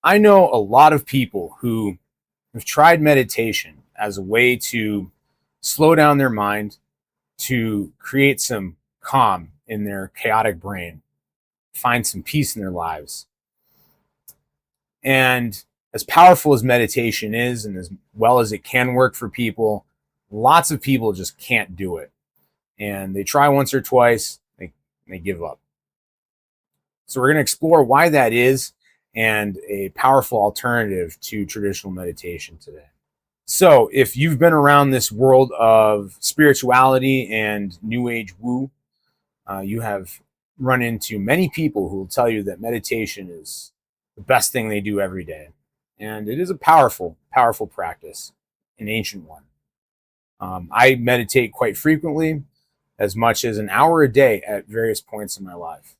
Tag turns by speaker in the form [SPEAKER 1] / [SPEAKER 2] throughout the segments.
[SPEAKER 1] I know a lot of people who have tried meditation as a way to slow down their mind, to create some calm in their chaotic brain, find some peace in their lives. And as powerful as meditation is, and as well as it can work for people, lots of people just can't do it. And they try once or twice, they give up. So we're going to explore why that is and a powerful alternative to traditional meditation today. So if you've been around this world of spirituality and new age woo, you have run into many people who will tell you that meditation is the best thing they do every day. And it is a powerful, powerful practice, an ancient one. I meditate quite frequently, as much as an hour a day at various points in my life.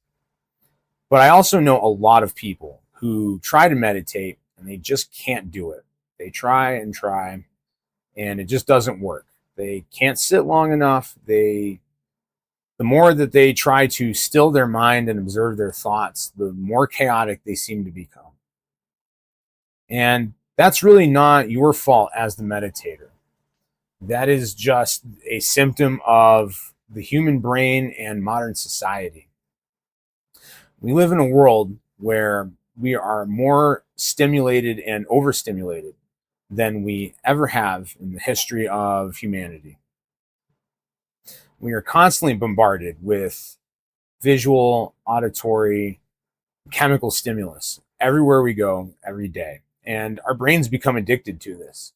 [SPEAKER 1] But I also know a lot of people who try to meditate and they just can't do it. They try and try, and it just doesn't work. They can't sit long enough. The more that they try to still their mind and observe their thoughts, the more chaotic they seem to become. And that's really not your fault as the meditator. That is just a symptom of the human brain and modern society. We live in a world where we are more stimulated and overstimulated than we ever have in the history of humanity. We are constantly bombarded with visual, auditory, chemical stimulus everywhere we go, every day. And our brains become addicted to this.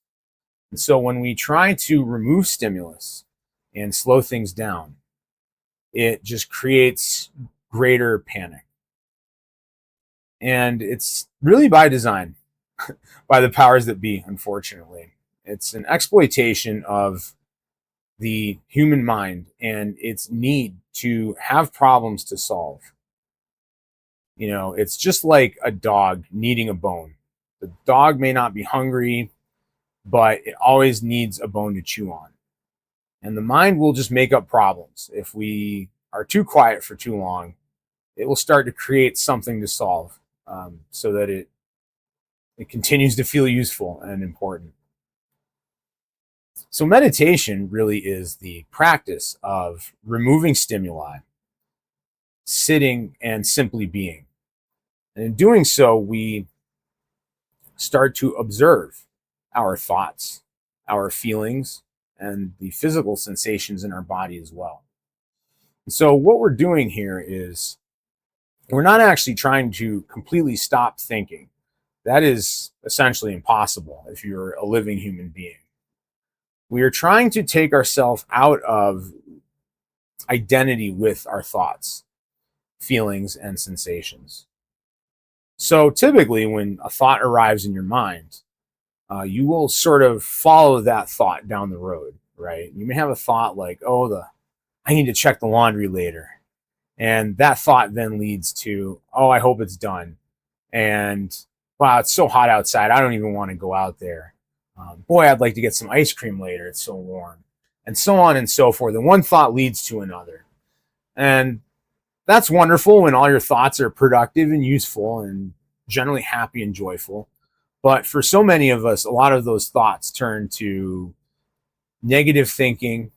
[SPEAKER 1] And so when we try to remove stimulus and slow things down, it just creates greater panic. And it's really by design, by the powers that be, unfortunately. It's an exploitation of the human mind and its need to have problems to solve. You know, it's just like a dog needing a bone. The dog may not be hungry, but it always needs a bone to chew on. And the mind will just make up problems. If we are too quiet for too long, it will start to create something to solve, so that it continues to feel useful and important. So meditation really is the practice of removing stimuli, sitting and simply being. And in doing so, we start to observe our thoughts, our feelings, and the physical sensations in our body as well. And so what we're doing here is we're not actually trying to completely stop thinking. That is essentially impossible if you're a living human being. We are trying to take ourselves out of identity with our thoughts, feelings, and sensations. So typically, when a thought arrives in your mind, you will sort of follow that thought down the road, right? You may have a thought like, "Oh, I need to check the laundry later," and that thought then leads to, "Oh, I hope it's done," and "Wow, it's so hot outside. I don't even want to go out there. Boy, I'd like to get some ice cream later. It's so warm," and so on and so forth. And one thought leads to another, and that's wonderful when all your thoughts are productive and useful and generally happy and joyful. But for so many of us, a lot of those thoughts turn to negative thinking,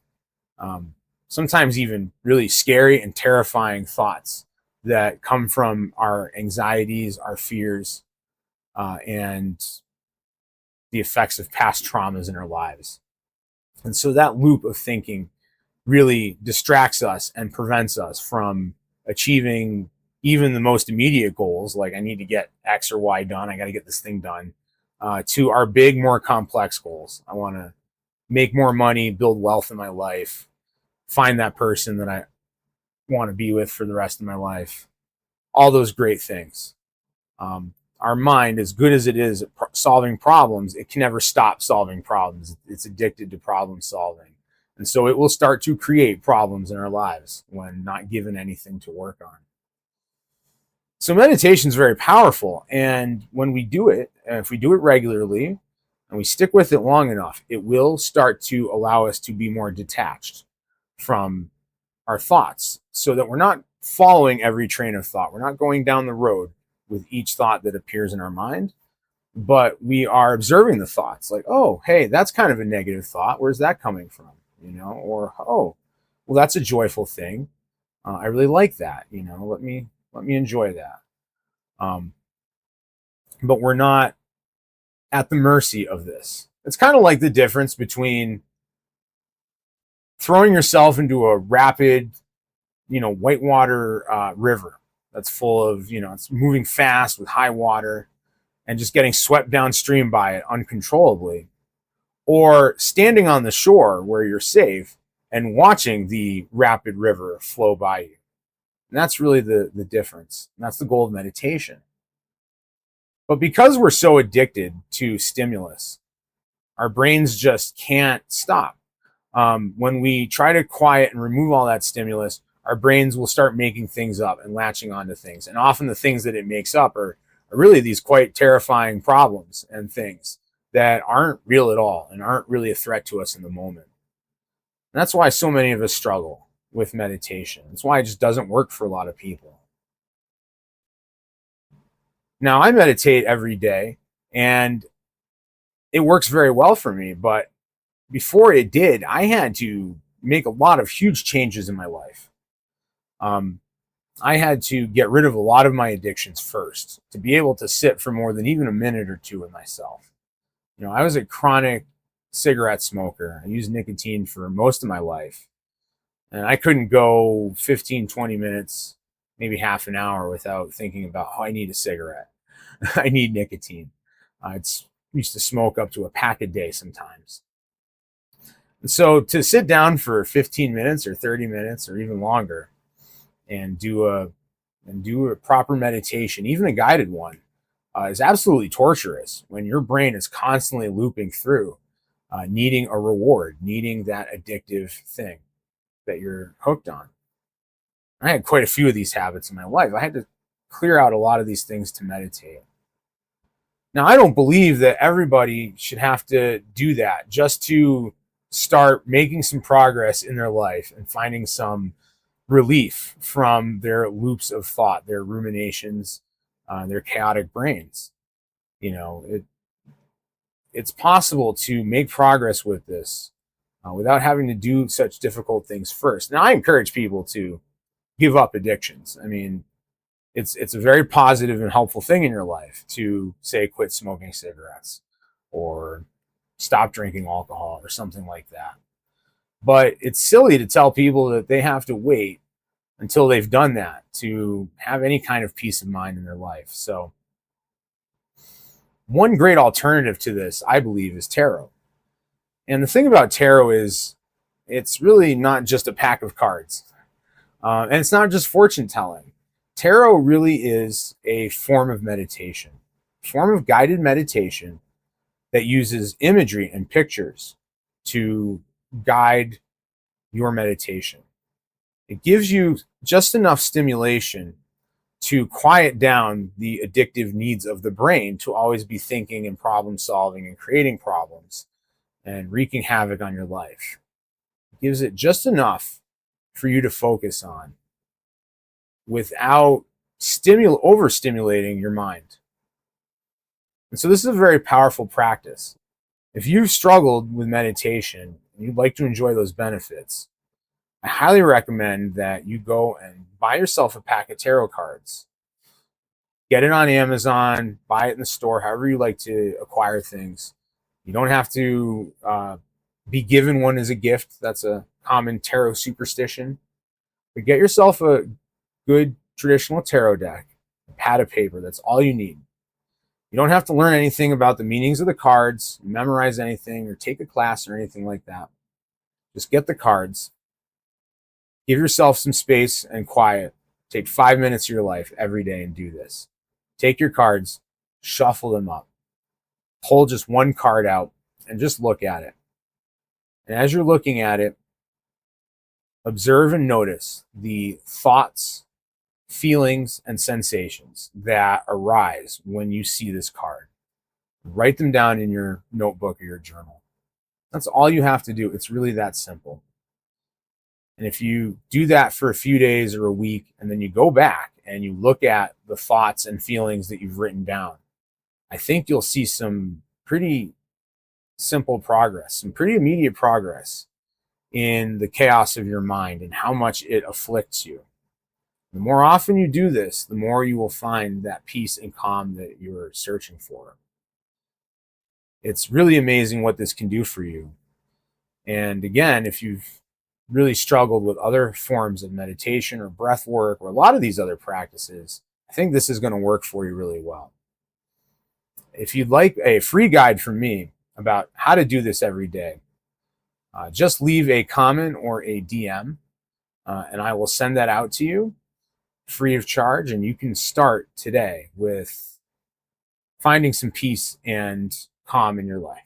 [SPEAKER 1] sometimes even really scary and terrifying thoughts that come from our anxieties, our fears, and the effects of past traumas in our lives. And so that loop of thinking really distracts us and prevents us from achieving even the most immediate goals, like I need to get X or Y done, I got to get this thing done, to our big, more complex goals. I want to make more money, build wealth in my life, find that person that I want to be with for the rest of my life, all those great things. Our mind, as good as it is at solving problems, it can never stop solving problems. It's addicted to problem solving. And so it will start to create problems in our lives when not given anything to work on. So meditation is very powerful. And when we do it, and if we do it regularly and we stick with it long enough, it will start to allow us to be more detached from our thoughts so that we're not following every train of thought. We're not going down the road. with each thought that appears in our mind, but we are observing the thoughts like, oh, hey, that's kind of a negative thought. Where's that coming from? Or, oh, well, that's a joyful thing. I really like that. Let me enjoy that. Um, but we're not at the mercy of this. It's kind of like the difference between throwing yourself into a rapid, whitewater river that's full of, it's moving fast with high water and just getting swept downstream by it uncontrollably, or standing on the shore where you're safe and watching the rapid river flow by you. And that's really the difference. And that's the goal of meditation. But because we're so addicted to stimulus, our brains just can't stop. When we try to quiet and remove all that stimulus, our brains will start making things up and latching onto things. And often the things that it makes up are really these quite terrifying problems and things that aren't real at all and aren't really a threat to us in the moment. And that's why so many of us struggle with meditation. That's why it just doesn't work for a lot of people. Now, I meditate every day and it works very well for me, but before it did, I had to make a lot of huge changes in my life. I had to get rid of a lot of my addictions first to be able to sit for more than even a minute or two with myself. I was a chronic cigarette smoker. I used nicotine for most of my life. And I couldn't go 15, 20 minutes, maybe half an hour without thinking about, oh, I need a cigarette. I need nicotine. I used to smoke up to a pack a day sometimes. And so to sit down for 15 minutes or 30 minutes or even longer and do a proper meditation, even a guided one, is absolutely torturous when your brain is constantly looping through, needing a reward, needing that addictive thing that you're hooked on. I had quite a few of these habits in my life. I had to clear out a lot of these things to meditate. Now, I don't believe that everybody should have to do that just to start making some progress in their life and finding some relief from their loops of thought, their ruminations, their chaotic brains. It's possible to make progress with this without having to do such difficult things first. Now, I encourage people to give up addictions. I mean, it's a very positive and helpful thing in your life to, say, quit smoking cigarettes or stop drinking alcohol or something like that. But it's silly to tell people that they have to wait until they've done that to have any kind of peace of mind in their life. So one great alternative to this, I believe, is tarot. And the thing about tarot is it's really not just a pack of cards. And it's not just fortune telling. Tarot really is a form of meditation, a form of guided meditation that uses imagery and pictures to guide your meditation. It gives you just enough stimulation to quiet down the addictive needs of the brain to always be thinking and problem solving and creating problems and wreaking havoc on your life. It gives it just enough for you to focus on without overstimulating your mind. And so this is a very powerful practice. If you've struggled with meditation and you'd like to enjoy those benefits, I highly recommend that you go and buy yourself a pack of tarot cards. Get it on Amazon, buy it in the store, however you like to acquire things. You don't have to be given one as a gift. That's a common tarot superstition. But get yourself a good traditional tarot deck, a pad of paper. That's all you need. You don't have to learn anything about the meanings of the cards, memorize anything, or take a class or anything like that. Just get the cards. Give yourself some space and quiet. Take 5 minutes of your life every day and do this. Take your cards, shuffle them up, pull just one card out, and just look at it. And as you're looking at it, observe and notice the thoughts, feelings, and sensations that arise when you see this card. Write them down in your notebook or your journal. That's all you have to do. It's really that simple. And if you do that for a few days or a week, and then you go back and you look at the thoughts and feelings that you've written down, I think you'll see some pretty simple progress, some pretty immediate progress in the chaos of your mind and how much it afflicts you. The more often you do this, the more you will find that peace and calm that you're searching for. It's really amazing what this can do for you. And again, if you've really struggled with other forms of meditation or breath work or a lot of these other practices, I think this is going to work for you really well. If you'd like a free guide from me about how to do this every day, just leave a comment or a DM, and I will send that out to you free of charge. And you can start today with finding some peace and calm in your life.